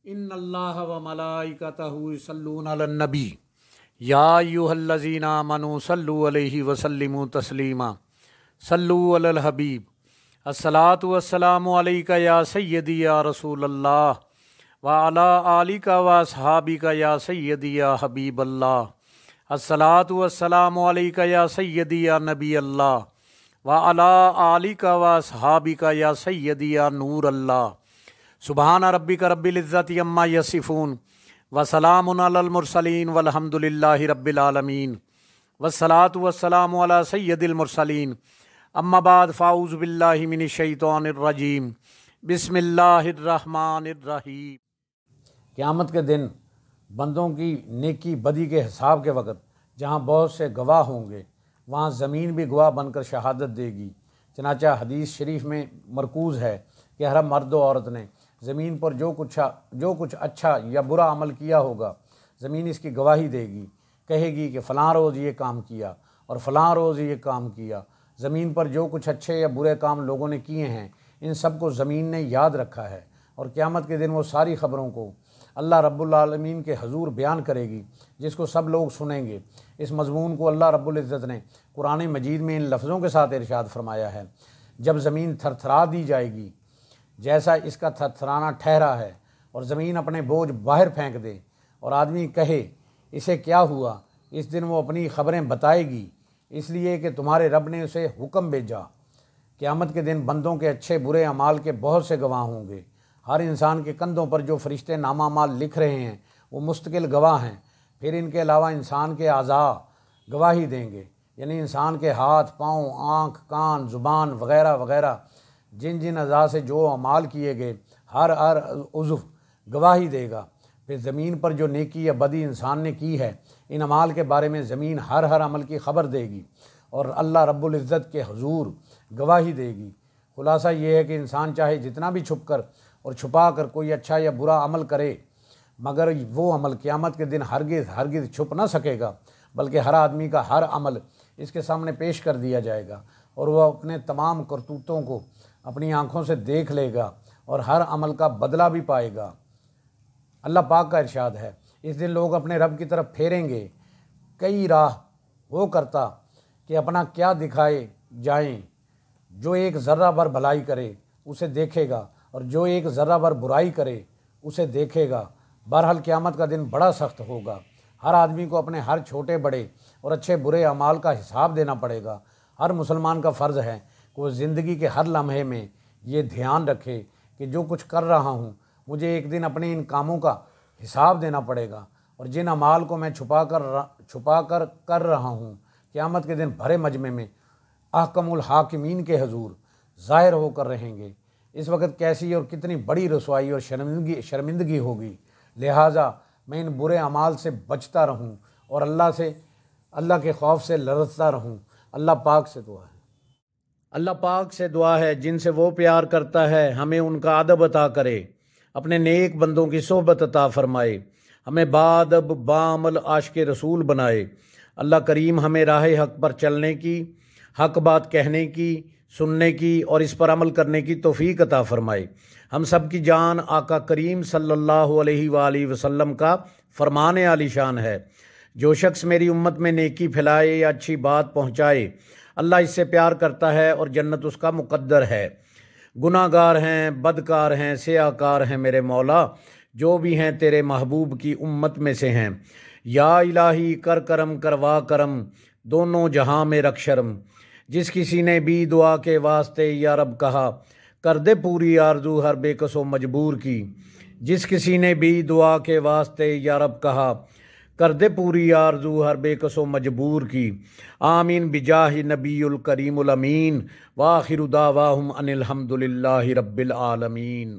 ان اللہ و ملائکتہ یصلون علی النبی یا ایھا الذین آمنوا صلوا علیہ وسلموا تسلیما صلو علی الحبیب الصلاۃ والسلام علیک یا سیدی یا رسول اللہ وعلی آلک و اصحابک یا سیدی یا حبیب اللہ الصلاۃ والسلام علیک یا سیدی یا نبی اللہ وعلی آلک و اصحابک یا سیدی یا نور اللہ سبحان ربک رب العزت عما یصفون وسلام علی المرسلین والحمد للہ رب العالمین والصلاۃ والسلام علی سید المرسلین اما بعد فاعوذ باللہ من الشیطان الرجیم بسم اللہ الرحمن الرحیم۔ قیامت کے دن بندوں کی نیکی بدی کے حساب کے وقت جہاں بہت سے گواہ ہوں گے وہاں زمین بھی گواہ بن کر شہادت دے گی۔ چنانچہ حدیث شریف میں مرکوز ہے کہ ہر مرد و عورت نے زمین پر جو کچھ اچھا یا برا عمل کیا ہوگا زمین اس کی گواہی دے گی، کہے گی کہ فلاں روز یہ کام کیا اور فلاں روز یہ کام کیا۔ زمین پر جو کچھ اچھے یا برے کام لوگوں نے کیے ہیں ان سب کو زمین نے یاد رکھا ہے، اور قیامت کے دن وہ ساری خبروں کو اللہ رب العالمین کے حضور بیان کرے گی جس کو سب لوگ سنیں گے۔ اس مضمون کو اللہ رب العزت نے قرآن مجید میں ان لفظوں کے ساتھ ارشاد فرمایا ہے: جب زمین تھرتھرا دی جائے گی جیسا اس کا تھرتھرانا ٹھہرا ہے، اور زمین اپنے بوجھ باہر پھینک دے اور آدمی کہے اسے کیا ہوا، اس دن وہ اپنی خبریں بتائے گی، اس لیے کہ تمہارے رب نے اسے حکم بھیجا۔ قیامت کے دن بندوں کے اچھے برے اعمال کے بہت سے گواہ ہوں گے۔ ہر انسان کے کندھوں پر جو فرشتے نامہ اعمال لکھ رہے ہیں وہ مستقل گواہ ہیں۔ پھر ان کے علاوہ انسان کے اعضاء گواہی دیں گے، یعنی انسان کے ہاتھ، پاؤں، آنکھ، کان، زبان وغیرہ وغیرہ، جن اعضاء سے جو اعمال کیے گئے ہر عضو گواہی دے گا۔ پھر زمین پر جو نیکی یا بدی انسان نے کی ہے ان اعمال کے بارے میں زمین ہر عمل کی خبر دے گی اور اللہ رب العزت کے حضور گواہی دے گی۔ خلاصہ یہ ہے کہ انسان چاہے جتنا بھی چھپ کر اور چھپا کر کوئی اچھا یا برا عمل کرے، مگر وہ عمل قیامت کے دن ہرگز چھپ نہ سکے گا، بلکہ ہر آدمی کا ہر عمل اس کے سامنے پیش کر دیا جائے گا اور وہ اپنے تمام کرتوتوں کو اپنی آنکھوں سے دیکھ لے گا اور ہر عمل کا بدلہ بھی پائے گا۔ اللہ پاک کا ارشاد ہے: اس دن لوگ اپنے رب کی طرف پھیریں گے، کئی راہ وہ کرتا کہ اپنا کیا دکھائے جائیں۔ جو ایک ذرہ بھر بھلائی کرے اسے دیکھے گا اور جو ایک ذرہ بھر برائی کرے اسے دیکھے گا۔ بہرحال قیامت کا دن بڑا سخت ہوگا۔ ہر آدمی کو اپنے ہر چھوٹے بڑے اور اچھے برے اعمال کا حساب دینا پڑے گا۔ ہر مسلمان کا فرض ہے کہ وہ زندگی کے ہر لمحے میں یہ دھیان رکھے کہ جو کچھ کر رہا ہوں مجھے ایک دن اپنے ان کاموں کا حساب دینا پڑے گا، اور جن اعمال کو میں چھپا کر رہا ہوں قیامت کے دن بھرے مجمع میں احکم الحاکمین کے حضور ظاہر ہو کر رہیں گے۔ اس وقت کیسی اور کتنی بڑی رسوائی اور شرمندگی ہوگی، لہٰذا میں ان برے اعمال سے بچتا رہوں اور اللہ کے خوف سے لرزتا رہوں۔ اللہ پاک سے دعا ہے جن سے وہ پیار کرتا ہے ہمیں ان کا ادب عطا کرے، اپنے نیک بندوں کی صحبت عطا فرمائے، ہمیں بادب بعمل عاشق رسول بنائے۔ اللہ کریم ہمیں راہ حق پر چلنے کی، حق بات کہنے کی، سننے کی اور اس پر عمل کرنے کی توفیق عطا فرمائے۔ ہم سب کی جان آقا کریم صلی اللہ علیہ وآلہ وسلم کا فرمان عالی شان ہے: جو شخص میری امت میں نیکی پھیلائے یا اچھی بات پہنچائے اللہ اس سے پیار کرتا ہے اور جنت اس کا مقدر ہے۔ گناہ گار ہیں، بدکار ہیں، سیاہ کار ہیں میرے مولا، جو بھی ہیں تیرے محبوب کی امت میں سے ہیں۔ یا الہی کر کرم کروا کرم، دونوں جہاں میں رکھ شرم۔ جس کسی نے بھی دعا کے واسطے یا رب کہا، کر دے پوری آرزو ہر بے کس و مجبور کی۔ جس کسی نے بھی دعا کے واسطے یا رب کہا، کر دے پوری آرزو ہر بے کس و مجبور کی۔ آمین بجاہ نبی الکریم الامین، وآخر دعواہم ان الحمد للہ رب العالمین۔